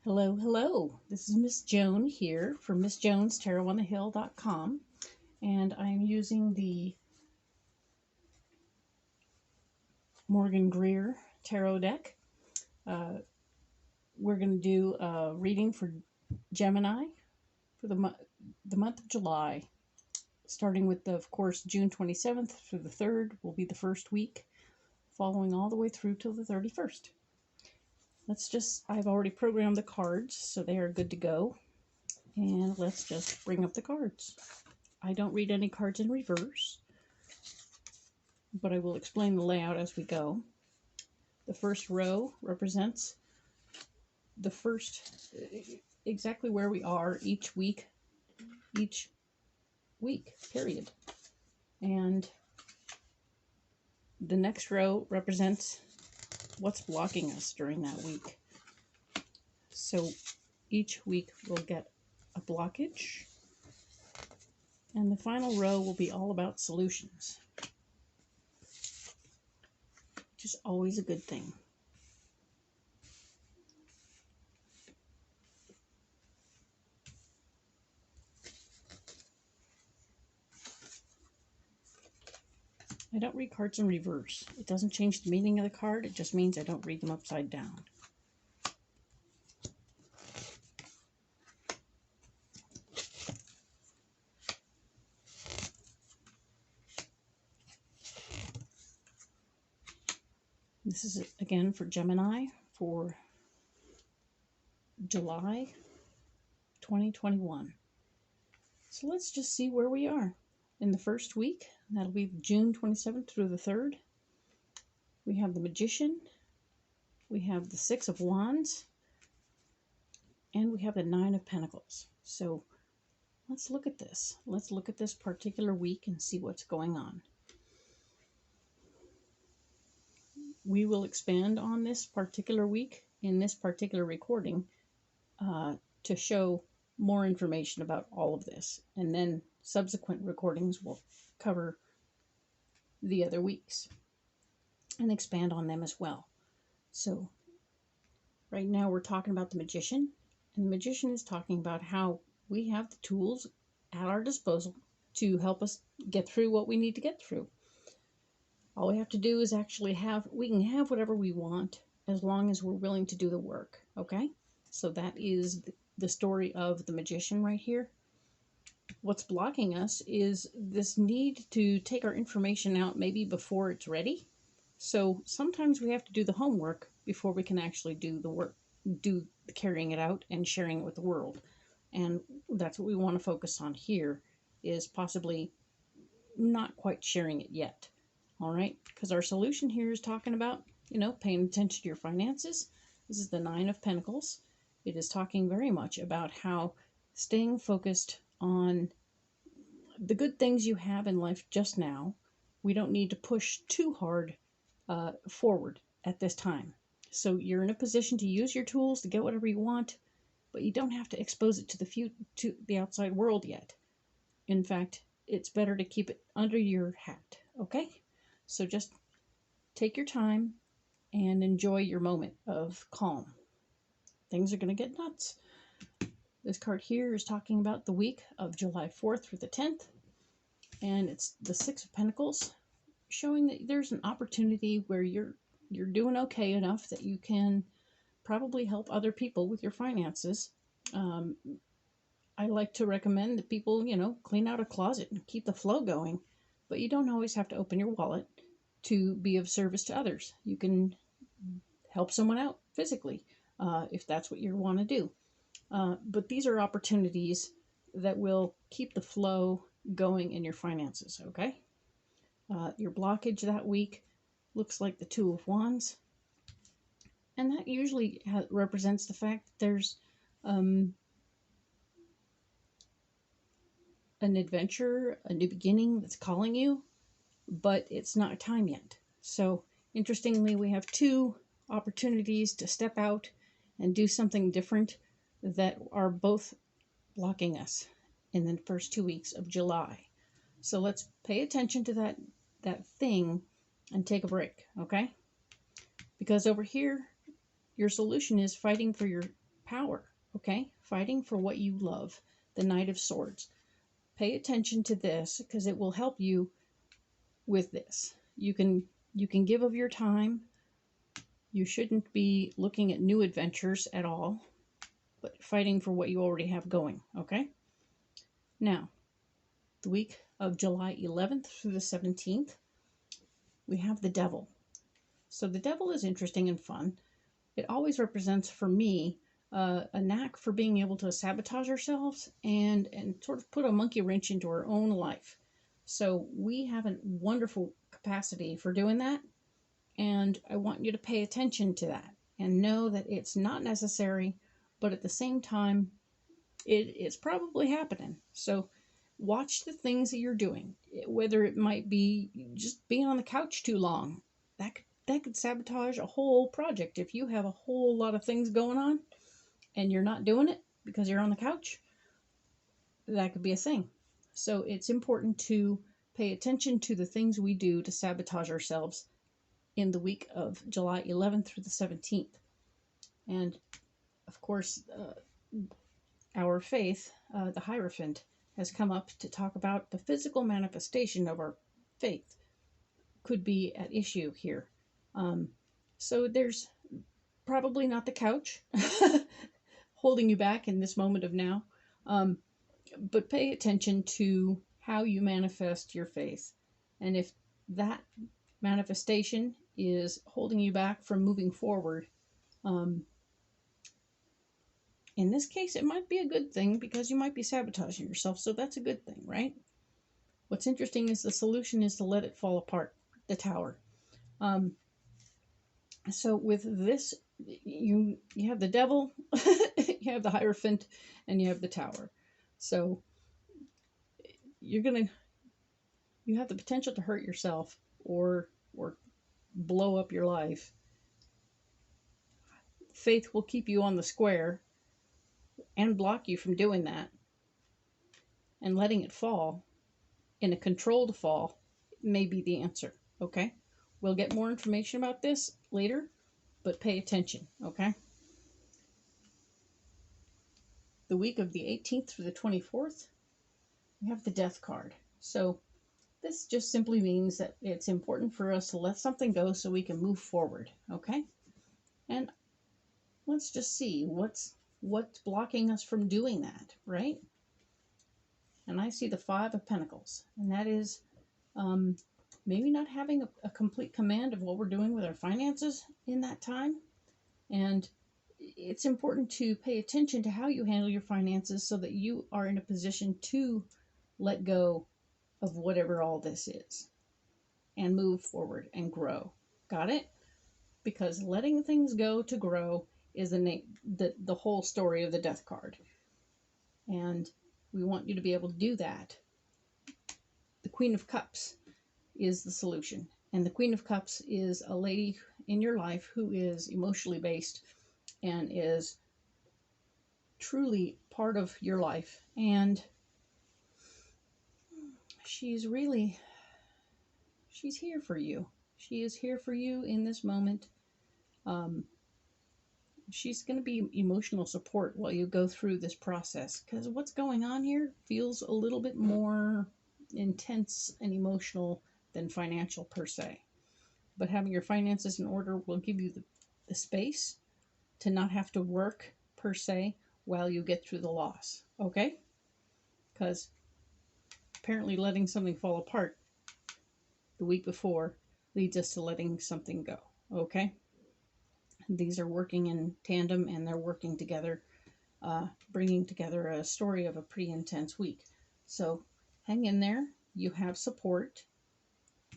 Hello, hello. This is Miss Joan here from MissJonesTarotOnTheHill.com, and I'm using the Morgan Greer Tarot deck. We're going to do a reading for Gemini for the month of July, starting with, of course, June 27th through the 3rd will be the first week, following all the way through till the 31st. I've already programmed the cards, so they are good to go. And let's just bring up the cards. I don't read any cards in reverse, but I will explain the layout as we go. The first row represents the first, exactly where we are each week, period. And the next row represents what's blocking us during that week. So each week we'll get a blockage, and the final row will be all about solutions, which is always a good thing. I don't read cards in reverse. It doesn't change the meaning of the card. It just means I don't read them upside down. This is again for Gemini for July 2021. So let's just see where we are. In the first week, that'll be June 27th through the 3rd. We have the Magician, we have the Six of Wands, and we have the Nine of Pentacles. So let's look at this. Let's look at this particular week and see what's going on. We will expand on this particular week in this particular recording to show more information about all of this. And then subsequent recordings will cover the other weeks and expand on them as well. So right now we're talking about the Magician. And the Magician is talking about how we have the tools at our disposal to help us get through what we need to get through. All we have to do is actually we can have whatever we want as long as we're willing to do the work, okay? So that is the story of the Magician right here. What's blocking us is this need to take our information out maybe before it's ready. So sometimes we have to do the homework before we can actually do the work, do the carrying it out and sharing it with the world. And that's what we want to focus on here, is possibly not quite sharing it yet. All right, because our solution here is talking about, paying attention to your finances. This is the Nine of Pentacles. It is talking very much about how staying focused on the good things you have in life just now. We don't need to push too hard forward at this time. So you're in a position to use your tools to get whatever you want, but you don't have to expose it to the outside world yet. In fact, it's better to keep it under your hat, okay? So just take your time and enjoy your moment of calm. Things are going to get nuts. This card here is talking about the week of July 4th through the 10th. And it's the Six of Pentacles, showing that there's an opportunity where you're doing okay enough that you can probably help other people with your finances. I like to recommend that people, clean out a closet and keep the flow going. But you don't always have to open your wallet to be of service to others. You can help someone out physically if that's what you want to do. But these are opportunities that will keep the flow going in your finances, okay? Your blockage that week looks like the Two of Wands. And that usually represents the fact that there's an adventure, a new beginning that's calling you, but it's not time yet. So interestingly, we have two opportunities to step out and do something different that are both blocking us in the first 2 weeks of July. So let's pay attention to that thing and take a break, okay? Because over here, your solution is fighting for your power, okay? Fighting for what you love, the Knight of Swords. Pay attention to this because it will help you with this. You can give of your time. You shouldn't be looking at new adventures at all, but fighting for what you already have going, okay? Now, the week of July 11th through the 17th, we have the Devil. So the Devil is interesting and fun. It always represents, for me, a knack for being able to sabotage ourselves and sort of put a monkey wrench into our own life. So we have a wonderful capacity for doing that, and I want you to pay attention to that and know that it's not necessary, but at the same time, it's probably happening. So watch the things that you're doing, whether it might be just being on the couch too long. That could sabotage a whole project. If you have a whole lot of things going on and you're not doing it because you're on the couch, that could be a thing. So it's important to pay attention to the things we do to sabotage ourselves in the week of July 11th through the 17th. And of course, our faith, the Hierophant, has come up to talk about the physical manifestation of our faith could be at issue here. So there's probably not the couch holding you back in this moment of now, but pay attention to how you manifest your faith. And if that manifestation is holding you back from moving forward, in this case, it might be a good thing because you might be sabotaging yourself, so that's a good thing, right? What's interesting is the solution is to let it fall apart, the Tower. So with this, you have the Devil, you have the Hierophant, and you have the Tower. So you have the potential to hurt yourself or blow up your life. Faith will keep you on the square and block you from doing that. And letting it fall in a controlled fall may be the answer, okay? We'll get more information about this later, but pay attention, okay? The week of the 18th through the 24th, we have the Death card. So this just simply means that it's important for us to let something go so we can move forward, okay? And let's just see what's blocking us from doing that, right? And I see the Five of Pentacles, and that is maybe not having a complete command of what we're doing with our finances in that time. And it's important to pay attention to how you handle your finances so that you are in a position to let go of whatever all this is and move forward and grow. Got it? Because letting things go to grow is the whole story of the Death card. And we want you to be able to do that. The Queen of Cups is the solution. And the Queen of Cups is a lady in your life who is emotionally based and is truly part of your life. And she's here for you. She is here for you in this moment. She's going to be emotional support while you go through this process, because what's going on here feels a little bit more intense and emotional than financial per se. But having your finances in order will give you the space to not have to work per se while you get through the loss, okay? Because apparently letting something fall apart the week before leads us to letting something go, okay? These are working in tandem, and they're working together, bringing together a story of a pretty intense week. So hang in there. You have support.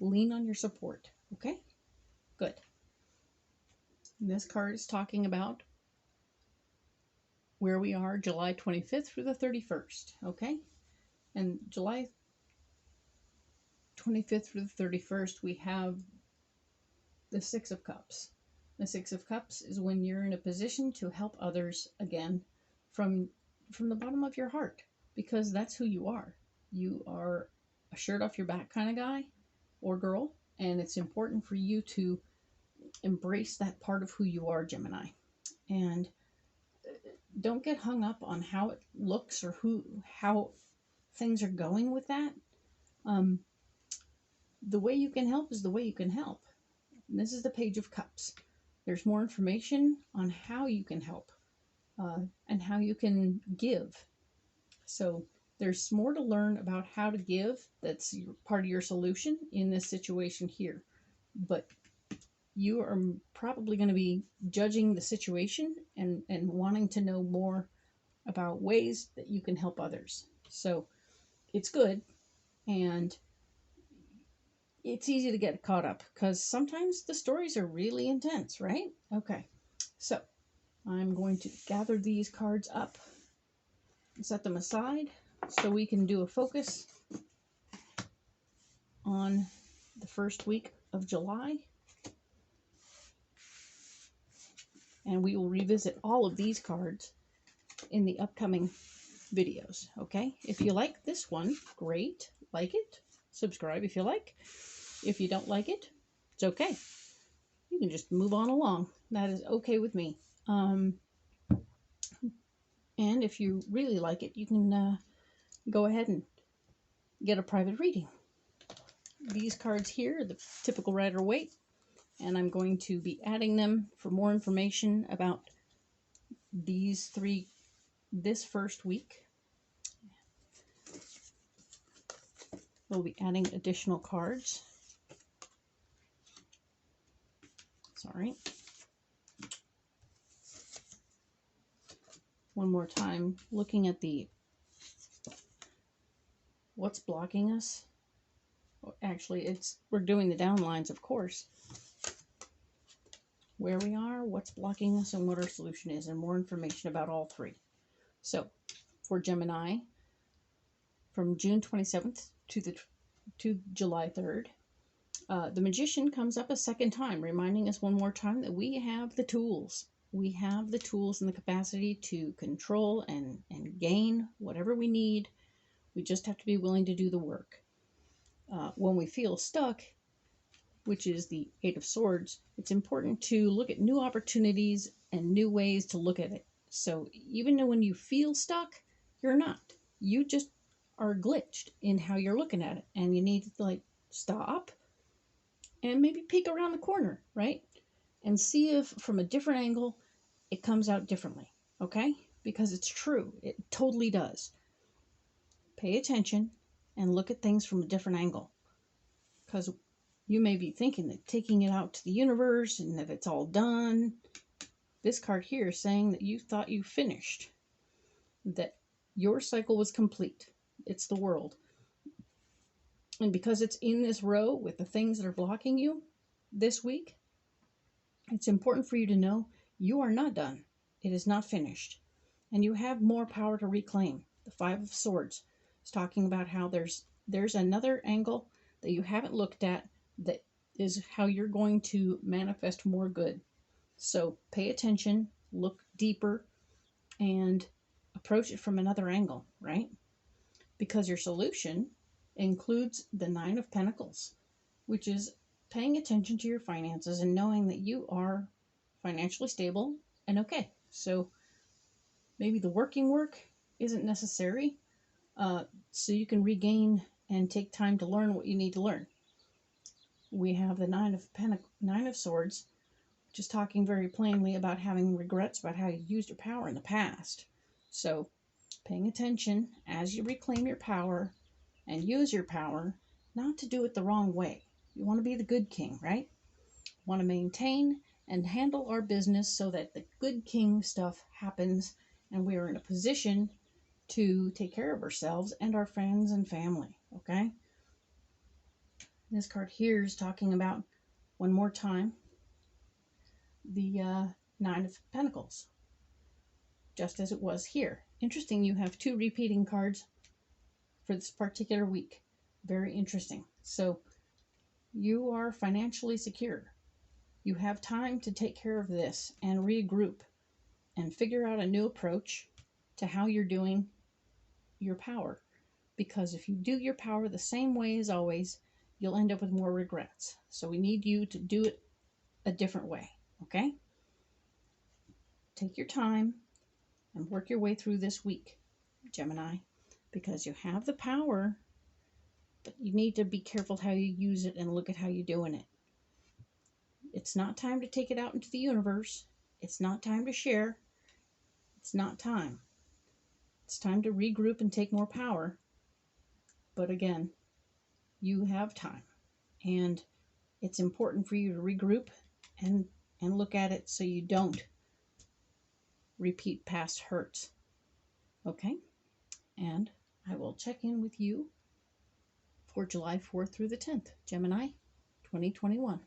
Lean on your support, okay? Good. This card is talking about where we are July 25th through the 31st, okay? And July 25th through the 31st, we have the Six of Cups. The Six of Cups is when you're in a position to help others again from the bottom of your heart, because that's who you are. You are a shirt off your back kind of guy or girl, and it's important for you to embrace that part of who you are, Gemini. And don't get hung up on how it looks or how things are going with that. The way you can help is the way you can help. And this is the Page of Cups. There's more information on how you can help and how you can give. So there's more to learn about how to give. That's part of your solution in this situation here. But you are probably going to be judging the situation and wanting to know more about ways that you can help others. So it's good, and it's easy to get caught up because sometimes the stories are really intense, right? Okay, so I'm going to gather these cards up and set them aside so we can do a focus on the first week of July. And we will revisit all of these cards in the upcoming videos, okay? If you like this one, great. Like it. Subscribe if you like. If you don't like it, it's okay. You can just move on along. That is okay with me. And if you really like it, you can go ahead and get a private reading. These cards here are the typical Rider-Waite, and I'm going to be adding them for more information about these three this first week. We'll be adding additional cards. Sorry. One more time, looking at the what's blocking us. Actually, we're doing the downlines, of course. Where we are, what's blocking us, and what our solution is, and more information about all three. So, for Gemini, from June 27th to July 3rd, the Magician comes up a second time, reminding us one more time that we have the tools. We have the tools and the capacity to control and gain whatever we need. We just have to be willing to do the work. When we feel stuck, which is the Eight of Swords, it's important to look at new opportunities and new ways to look at it. So even though when you feel stuck, you're not. You just are glitched in how you're looking at it. And you need to stop and maybe peek around the corner, right? And see if from a different angle it comes out differently, okay? Because it's true. It totally does. Pay attention and look at things from a different angle. Because you may be thinking that taking it out to the universe and that it's all done. This card here is saying that you thought you finished. That your cycle was complete. It's the world. And because it's in this row with the things that are blocking you this week, it's important for you to know you are not done. It is not finished. And you have more power to reclaim. The Five of Swords is talking about how there's another angle that you haven't looked at that is how you're going to manifest more good. So pay attention, look deeper, and approach it from another angle, right? Because your solution includes the Nine of Pentacles, which is paying attention to your finances and knowing that you are financially stable and okay. So maybe the working work isn't necessary, so you can regain and take time to learn what you need to learn. We have the Nine of Swords, which is talking very plainly about having regrets about how you used your power in the past. So paying attention as you reclaim your power and use your power, not to do it the wrong way. You want to be the good king, right? Want to maintain and handle our business so that the good king stuff happens and we are in a position to take care of ourselves and our friends and family, okay? This card here is talking about, one more time, the Nine of Pentacles, just as it was here. Interesting, you have two repeating cards for this particular week. Very interesting. So you are financially secure. You have time to take care of this and regroup and figure out a new approach to how you're doing your power. Because if you do your power the same way as always, you'll end up with more regrets. So we need you to do it a different way, okay? Take your time and work your way through this week, Gemini, because you have the power, but you need to be careful how you use it and look at how you're doing it. It's not time to take it out into the universe. It's not time to share. It's not time. It's time to regroup and take more power. But again, you have time. And it's important for you to regroup and look at it so you don't repeat past hurts. Okay? And I will check in with you for July 4th through the 10th, Gemini 2021.